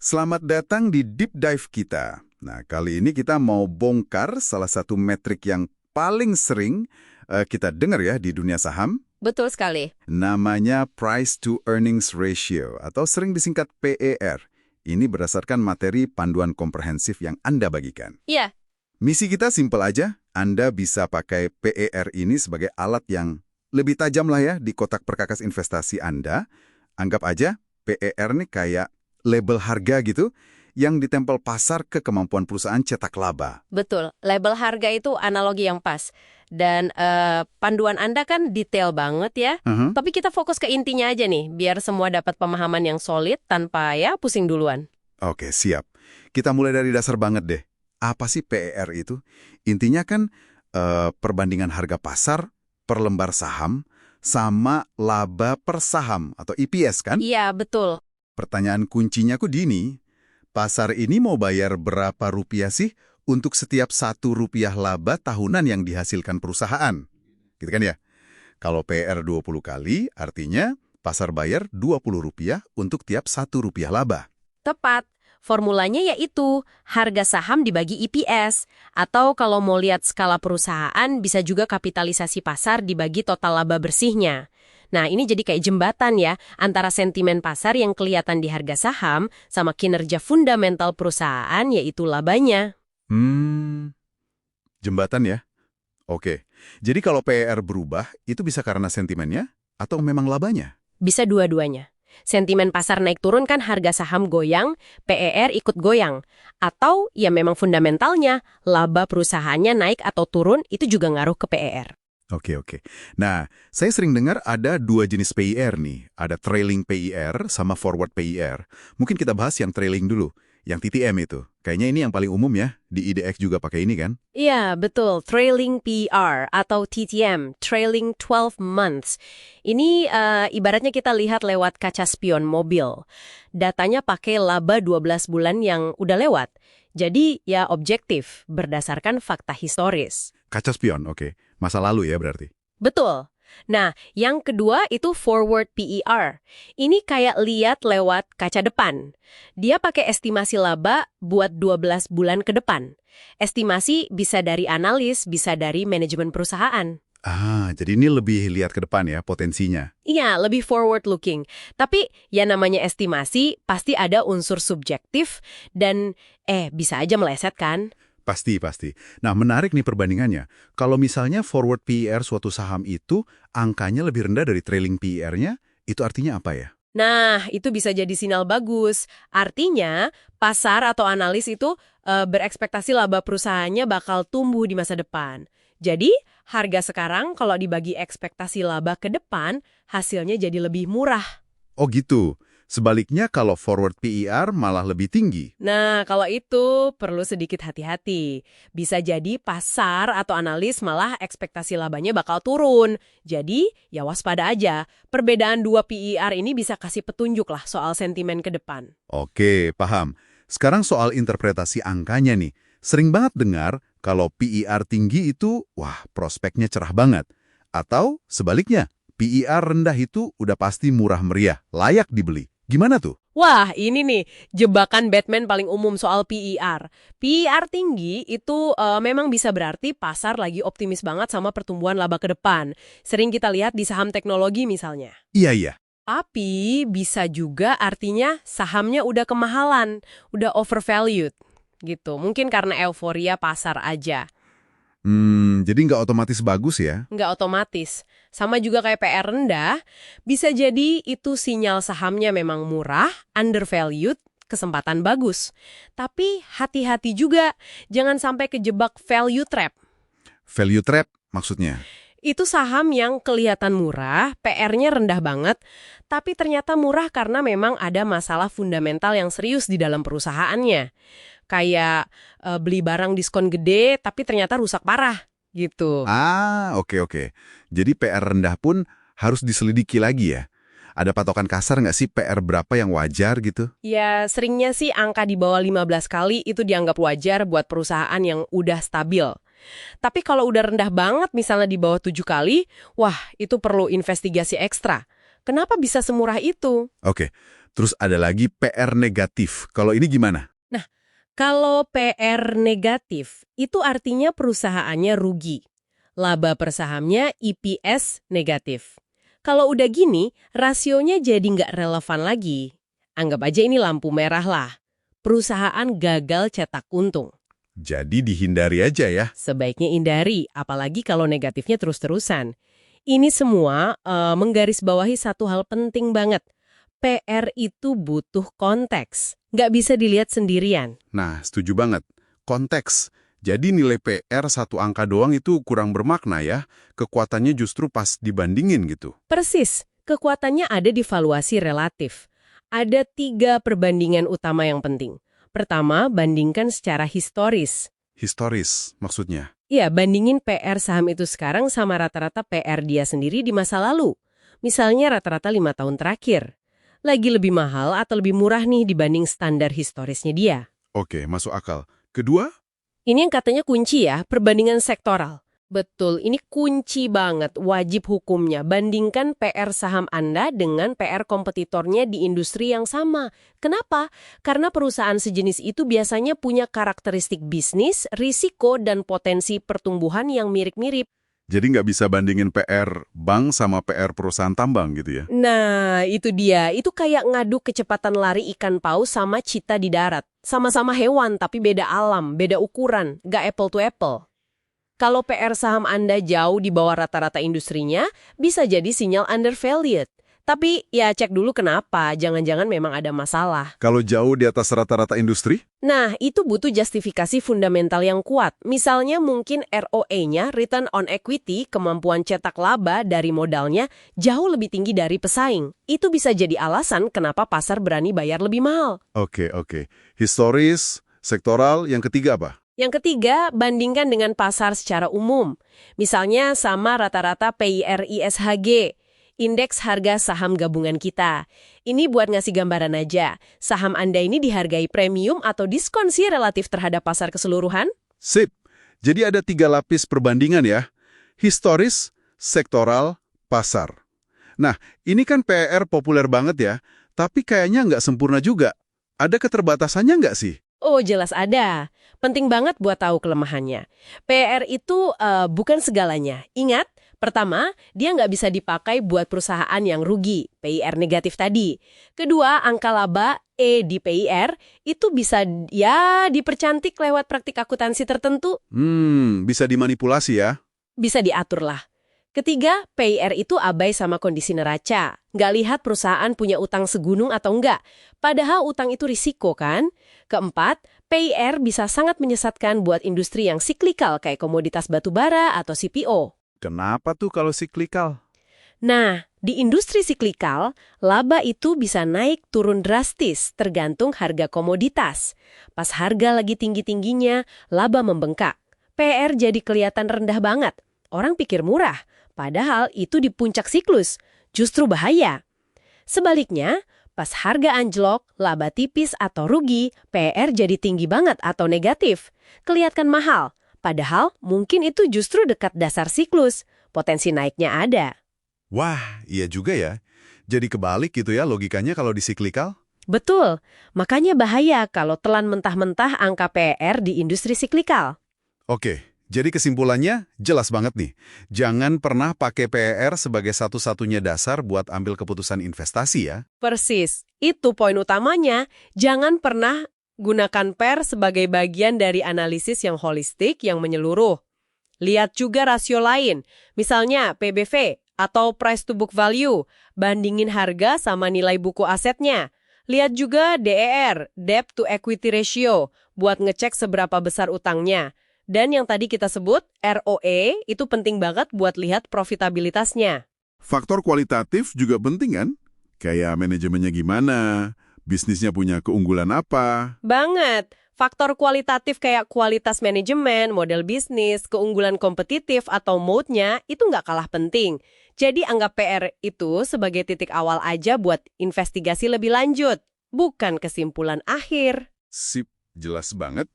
Selamat datang di Deep Dive kita. Nah, kali ini kita mau bongkar salah satu metrik yang paling sering kita dengar ya di dunia saham. Betul sekali. Namanya Price to Earnings Ratio atau sering disingkat PER. Ini berdasarkan materi panduan komprehensif yang Anda bagikan. Iya, Misi kita simpel aja. Anda bisa pakai PER ini sebagai alat yang lebih tajam lah ya di kotak perkakas investasi Anda. Anggap aja PER nih kayak label harga gitu yang ditempel pasar ke kemampuan perusahaan cetak laba. betul. Label harga itu analogi yang pas. Dan panduan Anda kan detail banget ya. Mhm. Tapi kita fokus ke intinya aja nih, biar semua dapat pemahaman yang solid tanpa ya pusing duluan. Oke, siap. Kita mulai dari dasar banget deh. Apa sih PER itu? Intinya kan perbandingan harga pasar per lembar saham sama laba per saham atau EPS kan? Iya, betul. Pertanyaan kuncinya ku dini, pasar ini mau bayar berapa rupiah sih untuk setiap 1 rupiah laba tahunan yang dihasilkan perusahaan? Gitu kan ya? Kalau PR 20 kali, artinya pasar bayar 20 rupiah untuk tiap 1 rupiah laba. Tepat. Formulanya yaitu harga saham dibagi EPS. Atau kalau mau lihat skala perusahaan, bisa juga kapitalisasi pasar dibagi total laba bersihnya. Nah, ini jadi kayak jembatan ya, antara sentimen pasar yang kelihatan di harga saham sama kinerja fundamental perusahaan, yaitu labanya. Jembatan ya? Oke. Jadi kalau PER berubah, itu bisa karena sentimennya atau memang labanya? Bisa dua-duanya. Sentimen pasar naik turun kan harga saham goyang, PER ikut goyang. Atau ya memang fundamentalnya, laba perusahaannya naik atau turun itu juga ngaruh ke PER. Oke. Nah, saya sering dengar ada 2 jenis PER nih. Ada trailing PER sama forward PER. Mungkin kita bahas yang trailing dulu. Yang TTM itu. Kayaknya ini yang paling umum ya. Di IDX juga pakai ini kan? Iya, betul. Trailing PER atau TTM, Trailing 12 Months. Ini ibaratnya kita lihat lewat kaca spion mobil. Datanya pakai laba 12 bulan yang udah lewat. Jadi ya objektif, berdasarkan fakta historis. Kaca spion, oke. Masa lalu ya berarti. Betul. Nah, yang kedua itu forward PER. Ini kayak lihat lewat kaca depan. Dia pakai estimasi laba buat 12 bulan ke depan. Estimasi bisa dari analis, bisa dari manajemen perusahaan. Jadi ini lebih lihat ke depan ya, potensinya. Iya, lebih forward looking. Tapi ya namanya estimasi, pasti ada unsur subjektif dan bisa aja meleset kan? Pasti. Nah, menarik nih perbandingannya. Kalau misalnya forward PER suatu saham itu, angkanya lebih rendah dari trailing PER-nya, itu artinya apa ya? Nah, itu bisa jadi sinyal bagus. Artinya, pasar atau analis itu berekspektasi laba perusahaannya bakal tumbuh di masa depan. Jadi, harga sekarang kalau dibagi ekspektasi laba ke depan, hasilnya jadi lebih murah. Oh gitu. Sebaliknya kalau forward PER malah lebih tinggi. Nah, kalau itu perlu sedikit hati-hati. Bisa jadi pasar atau analis malah ekspektasi labanya bakal turun. Jadi, ya waspada aja. Perbedaan dua PER ini bisa kasih petunjuk lah soal sentimen ke depan. Oke, paham. Sekarang soal interpretasi angkanya nih. Sering banget dengar kalau PER tinggi itu, wah prospeknya cerah banget. Atau sebaliknya, PER rendah itu udah pasti murah meriah, layak dibeli. Gimana tuh? Wah, ini nih jebakan Batman paling umum soal PER. PER tinggi itu memang bisa berarti pasar lagi optimis banget sama pertumbuhan laba ke depan. Sering kita lihat di saham teknologi misalnya. Iya. Tapi bisa juga artinya sahamnya udah kemahalan, udah overvalued gitu. Mungkin karena euforia pasar aja. Jadi nggak otomatis bagus ya? Nggak otomatis. Sama juga kayak PR rendah, bisa jadi itu sinyal sahamnya memang murah, undervalued, kesempatan bagus. Tapi hati-hati juga, jangan sampai kejebak value trap. Value trap maksudnya? Itu saham yang kelihatan murah, PR-nya rendah banget, tapi ternyata murah karena memang ada masalah fundamental yang serius di dalam perusahaannya. Kayak beli barang diskon gede, tapi ternyata rusak parah, gitu. Oke. Jadi PR rendah pun harus diselidiki lagi ya? Ada patokan kasar nggak sih PR berapa yang wajar gitu? Ya, seringnya sih angka di bawah 15 kali itu dianggap wajar buat perusahaan yang udah stabil. Tapi kalau udah rendah banget, misalnya di bawah 7 kali, wah itu perlu investigasi ekstra. Kenapa bisa semurah itu? Oke, terus ada lagi PR negatif. Kalau ini gimana? Kalau PR negatif, itu artinya perusahaannya rugi. Laba per sahamnya EPS negatif. Kalau udah gini, rasionya jadi nggak relevan lagi. Anggap aja ini lampu merah lah. Perusahaan gagal cetak untung. Jadi dihindari aja ya. Sebaiknya hindari, apalagi kalau negatifnya terus-terusan. Ini semua menggarisbawahi satu hal penting banget. PR itu butuh konteks. Nggak bisa dilihat sendirian. Nah, setuju banget. Konteks. Jadi nilai PR satu angka doang itu kurang bermakna ya. Kekuatannya justru pas dibandingin gitu. Persis, kekuatannya ada di valuasi relatif. Ada 3 perbandingan utama yang penting. Pertama, bandingkan secara historis. Historis maksudnya. Ya, bandingin PR saham itu sekarang sama rata-rata PR dia sendiri di masa lalu. Misalnya rata-rata 5 tahun terakhir. Lagi lebih mahal atau lebih murah nih dibanding standar historisnya dia. Oke, masuk akal. Kedua? Ini yang katanya kunci ya, perbandingan sektoral. Betul, ini kunci banget, wajib hukumnya. Bandingkan PR saham Anda dengan PR kompetitornya di industri yang sama. Kenapa? Karena perusahaan sejenis itu biasanya punya karakteristik bisnis, risiko, dan potensi pertumbuhan yang mirip-mirip. Jadi nggak bisa bandingin PR bank sama PR perusahaan tambang gitu ya? Nah, itu dia. Itu kayak ngadu kecepatan lari ikan paus sama cheetah di darat. Sama-sama hewan, tapi beda alam, beda ukuran, nggak apple to apple. Kalau PR saham Anda jauh di bawah rata-rata industrinya, bisa jadi sinyal undervalued. Tapi ya cek dulu kenapa, jangan-jangan memang ada masalah. Kalau jauh di atas rata-rata industri? Nah, itu butuh justifikasi fundamental yang kuat. Misalnya mungkin ROE-nya, return on equity, kemampuan cetak laba dari modalnya, jauh lebih tinggi dari pesaing. Itu bisa jadi alasan kenapa pasar berani bayar lebih mahal. Oke. Historis, sektoral, yang ketiga apa? Yang ketiga, bandingkan dengan pasar secara umum. Misalnya sama rata-rata PIR/ISHG, indeks harga saham gabungan kita. Ini buat ngasih gambaran aja. Saham Anda ini dihargai premium atau diskon sih relatif terhadap pasar keseluruhan? Sip. Jadi ada 3 lapis perbandingan ya. Historis, sektoral, pasar. Nah, ini kan PR populer banget ya, tapi kayaknya nggak sempurna juga. Ada keterbatasannya nggak sih? Oh, jelas ada. Penting banget buat tahu kelemahannya. PR itu bukan segalanya. Ingat, pertama, dia nggak bisa dipakai buat perusahaan yang rugi, PIR negatif tadi. Kedua, angka laba, E di PIR, itu bisa ya dipercantik lewat praktik akuntansi tertentu. Bisa dimanipulasi ya? Bisa diatur lah. Ketiga, PIR itu abai sama kondisi neraca. Nggak lihat perusahaan punya utang segunung atau enggak. Padahal utang itu risiko kan? Keempat, PIR bisa sangat menyesatkan buat industri yang siklikal kayak komoditas batubara atau CPO. Kenapa tuh kalau siklikal? Nah, di industri siklikal, laba itu bisa naik turun drastis tergantung harga komoditas. Pas harga lagi tinggi-tingginya, laba membengkak. PIR jadi kelihatan rendah banget. Orang pikir murah, padahal itu di puncak siklus. Justru bahaya. Sebaliknya, pas harga anjlok, laba tipis atau rugi, PIR jadi tinggi banget atau negatif. Kelihatan mahal, padahal mungkin itu justru dekat dasar siklus. Potensi naiknya ada. Wah, iya juga ya. Jadi kebalik gitu ya logikanya kalau di siklikal? Betul, makanya bahaya kalau telan mentah-mentah angka PIR di industri siklikal. Oke, jadi kesimpulannya jelas banget nih. Jangan pernah pakai PER sebagai satu-satunya dasar buat ambil keputusan investasi ya. Persis, itu poin utamanya. Jangan pernah gunakan PER sebagai bagian dari analisis yang holistik, yang menyeluruh. Lihat juga rasio lain, misalnya PBV atau price to book value, bandingin harga sama nilai buku asetnya. Lihat juga DER, debt to equity ratio, buat ngecek seberapa besar utangnya. Dan yang tadi kita sebut, ROE, itu penting banget buat lihat profitabilitasnya. Faktor kualitatif juga penting kan? Kayak manajemennya gimana, bisnisnya punya keunggulan apa. Banget. Faktor kualitatif kayak kualitas manajemen, model bisnis, keunggulan kompetitif, atau moat-nya itu nggak kalah penting. Jadi anggap PR itu sebagai titik awal aja buat investigasi lebih lanjut, bukan kesimpulan akhir. Sip, jelas banget.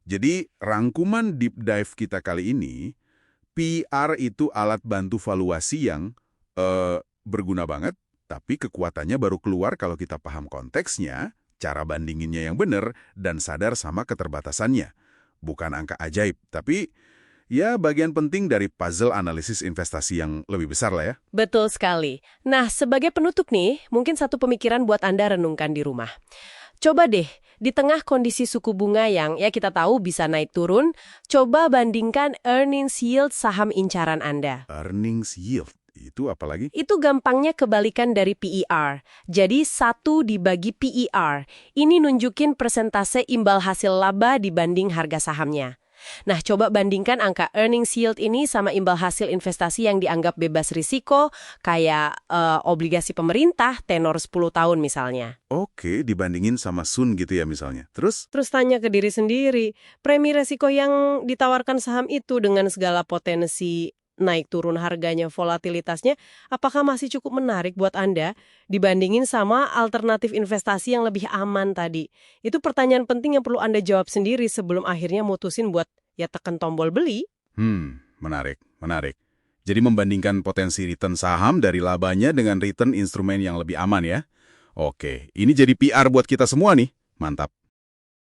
Jadi rangkuman deep dive kita kali ini, PR itu alat bantu valuasi yang berguna banget, Tapi kekuatannya baru keluar kalau kita paham konteksnya, cara bandinginnya yang benar, dan sadar sama keterbatasannya. Bukan angka ajaib, tapi ya bagian penting dari puzzle analisis investasi yang lebih besar lah ya. Betul sekali. Nah, sebagai penutup nih, mungkin satu pemikiran buat Anda renungkan di rumah. Coba deh, di tengah kondisi suku bunga yang ya kita tahu bisa naik turun, coba bandingkan earnings yield saham incaran Anda. Earnings yield, itu apa lagi? Itu gampangnya kebalikan dari PER. Jadi 1 dibagi PER. Ini nunjukin persentase imbal hasil laba dibanding harga sahamnya. Nah, coba bandingkan angka earnings yield ini sama imbal hasil investasi yang dianggap bebas risiko, kayak obligasi pemerintah tenor 10 tahun misalnya. Oke, dibandingin sama Sun gitu ya misalnya. Terus? Terus tanya ke diri sendiri, premi resiko yang ditawarkan saham itu dengan segala potensi naik turun harganya, volatilitasnya, apakah masih cukup menarik buat Anda dibandingin sama alternatif investasi yang lebih aman tadi? Itu pertanyaan penting yang perlu Anda jawab sendiri sebelum akhirnya mutusin buat ya tekan tombol beli. Menarik, menarik. Jadi membandingkan potensi return saham dari labanya dengan return instrumen yang lebih aman ya. Oke, ini jadi PR buat kita semua nih. Mantap.